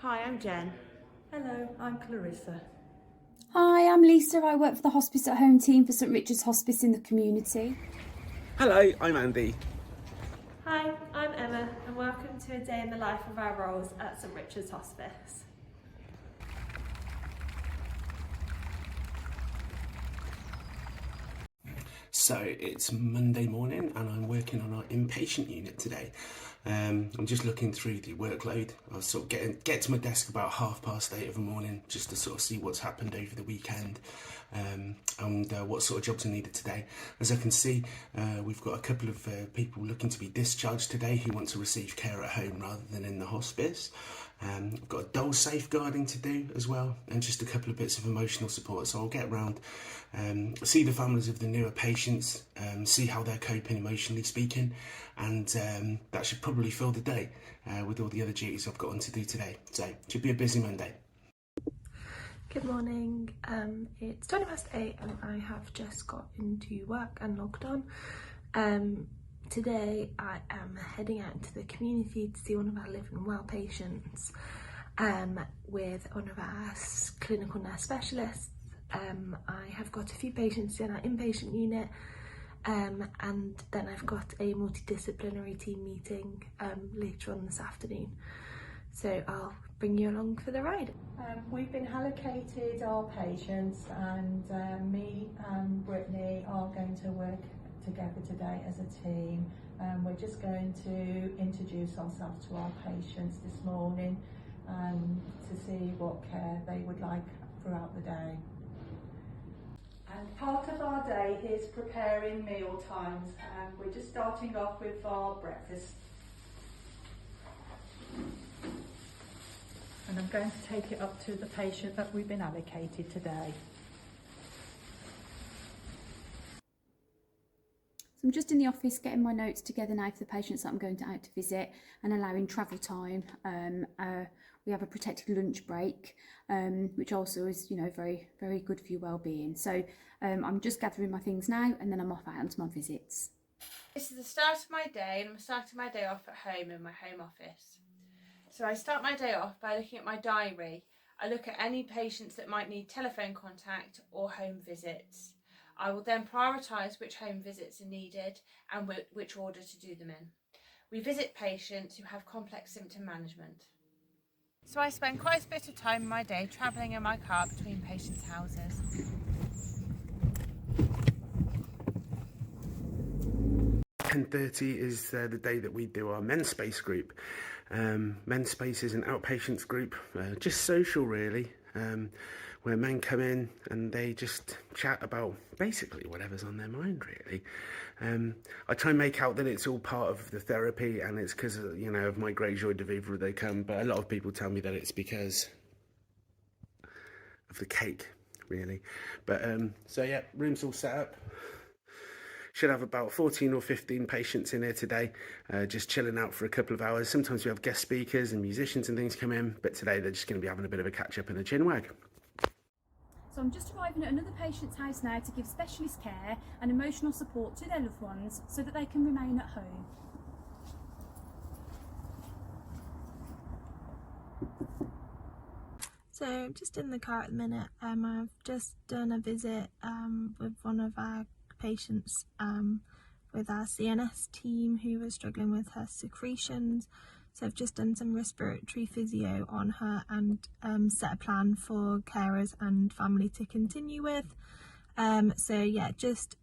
Hi, I'm Jen. Hello, I'm Clarissa. Hi, I'm Lisa. I work for the Hospice at Home team for St Richard's Hospice in the community. Hello, I'm Andy. Hi, I'm Emma, and welcome to a day in the life of our roles at St Richard's Hospice. So it's Monday morning and I'm working on our inpatient unit today. I'm just looking through the workload. I was sort of get to my desk about 8:30 of the morning just to sort of see what's happened over the weekend and what sort of jobs are needed today. As I can see, we've got a couple of people looking to be discharged today who want to receive care at home rather than in the hospice. I've got a dole safeguarding to do as well, and just a couple of bits of emotional support. So I'll get around, see the families of the newer patients, see how they're coping emotionally speaking, and that should probably fill the day with all the other duties I've got on to do today. So it should be a busy Monday. Good morning, it's 8:20 and I have just got into work and logged on. Today I am heading out into the community to see one of our living well patients with one of our clinical nurse specialists. I have got a few patients in our inpatient unit and then I've got a multidisciplinary team meeting later on this afternoon. So I'll bring you along for the ride. We've been allocated our patients and me and Brittany are going to work together today as a team. We're just going to introduce ourselves to our patients this morning to see what care they would like throughout the day. And part of our day is preparing meal times. We're just starting off with our breakfast. And I'm going to take it up to the patient that we've been allocated today. So I'm just in the office getting my notes together now for the patients that I'm going out to visit and allowing travel time. We have a protected lunch break, which also is, very, very good for your well-being. So I'm just gathering my things now and then I'm off out onto my visits. This is the start of my day, and I'm starting my day off at home in my home office. So I start my day off by looking at my diary. I look at any patients that might need telephone contact or home visits. I will then prioritise which home visits are needed and which order to do them in. We visit patients who have complex symptom management. So I spend quite a bit of time in my day travelling in my car between patients' houses. 10:30 is the day that we do our men's space group. Men's space is an outpatients group, just social really, where men come in and they just chat about basically whatever's on their mind really. I try and make out that it's all part of the therapy and it's because of my great joie de vivre they come, but a lot of people tell me that it's because of the cake really. But so yeah, room's all set up. Should have about 14 or 15 patients in here today, just chilling out for a couple of hours. Sometimes we have guest speakers and musicians and things come in, but today they're just going to be having a bit of a catch up and a chin wag. So I'm just arriving at another patient's house now to give specialist care and emotional support to their loved ones so that they can remain at home. So I'm just in the car at the minute. I've just done a visit with one of our patients with our CNS team who was struggling with her secretions. So I've just done some respiratory physio on her and set a plan for carers and family to continue with. So yeah, just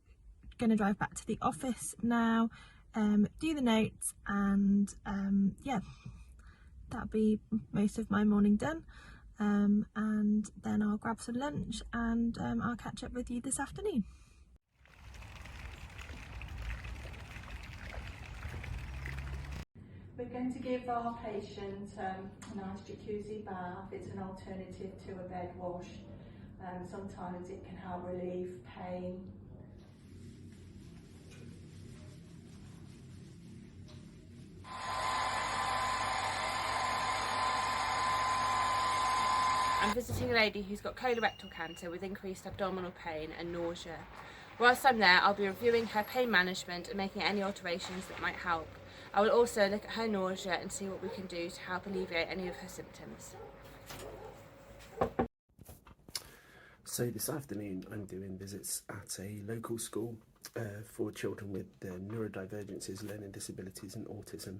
gonna drive back to the office now, do the notes, and yeah, that'll be most of my morning done. And then I'll grab some lunch and I'll catch up with you this afternoon. We're going to give our patient a nice jacuzzi bath. It's an alternative to a bed wash. Sometimes it can help relieve pain. I'm visiting a lady who's got colorectal cancer with increased abdominal pain and nausea. Whilst I'm there, I'll be reviewing her pain management and making any alterations that might help. I will also look at her nausea and see what we can do to help alleviate any of her symptoms. So this afternoon I'm doing visits at a local school for children with neurodivergences, learning disabilities and autism.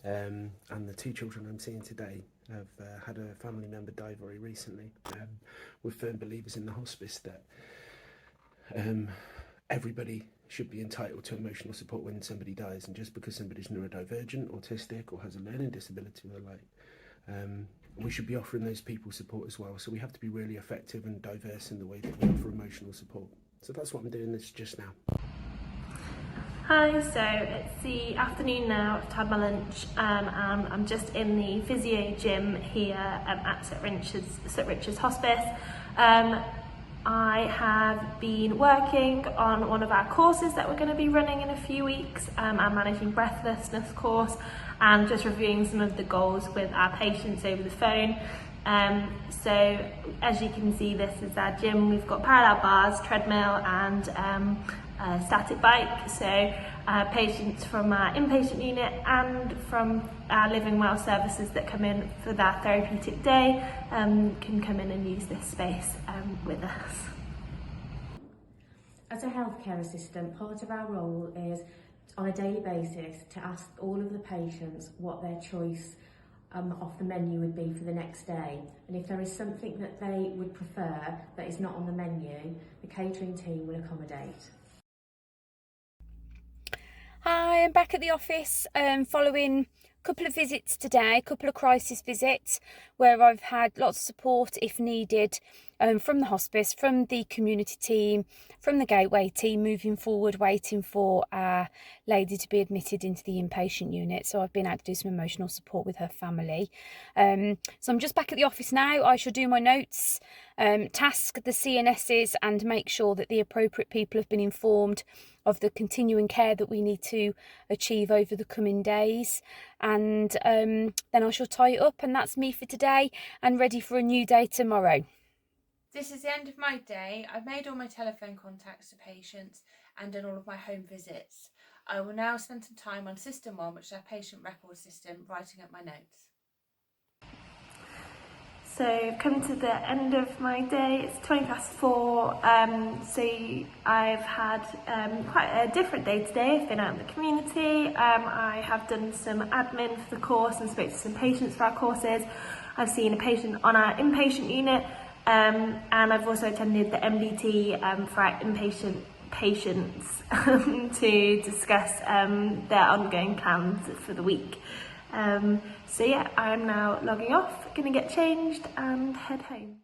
And the two children I'm seeing today have had a family member die very recently. We're firm believers in the hospice that everybody should be entitled to emotional support when somebody dies, and just because somebody's neurodivergent, autistic or has a learning disability or the like, we should be offering those people support as well. So we have to be really effective and diverse in the way that we offer emotional support. So that's what I'm doing this just now. Hi, so it's the afternoon now, I've had my lunch and I'm just in the physio gym here at St Richard's Hospice. I have been working on one of our courses that we're going to be running in a few weeks, our Managing Breathlessness course, and just reviewing some of the goals with our patients over the phone. So as you can see, this is our gym. We've got parallel bars, treadmill and a static bike. So patients from our inpatient unit and from our Living Well services that come in for their therapeutic day can come in and use this space with us. As a healthcare assistant, part of our role is on a daily basis to ask all of the patients what their choice off the menu would be for the next day, and if there is something that they would prefer that is not on the menu, the catering team will accommodate. Hi, I'm back at the office following a couple of visits today, a couple of crisis visits where I've had lots of support if needed from the hospice, from the community team, from the gateway team moving forward, waiting for our lady to be admitted into the inpatient unit. So I've been able to do some emotional support with her family. So I'm just back at the office now. I shall do my notes, task the CNSs and make sure that the appropriate people have been informed of the continuing care that we need to achieve over the coming days. And then I shall tie it up, and that's me for today and ready for a new day tomorrow. This is the end of my day. I've made all my telephone contacts to patients and done all of my home visits. I will now spend some time on System 1, which is our patient record system, writing up my notes. So I've come to the end of my day. It's 4:20. So I've had quite a different day today. I've been out in the community. I have done some admin for the course and spoke to some patients for our courses. I've seen a patient on our inpatient unit, and I've also attended the MDT for our inpatient patients to discuss their ongoing plans for the week. So yeah, I'm now logging off, gonna get changed and head home.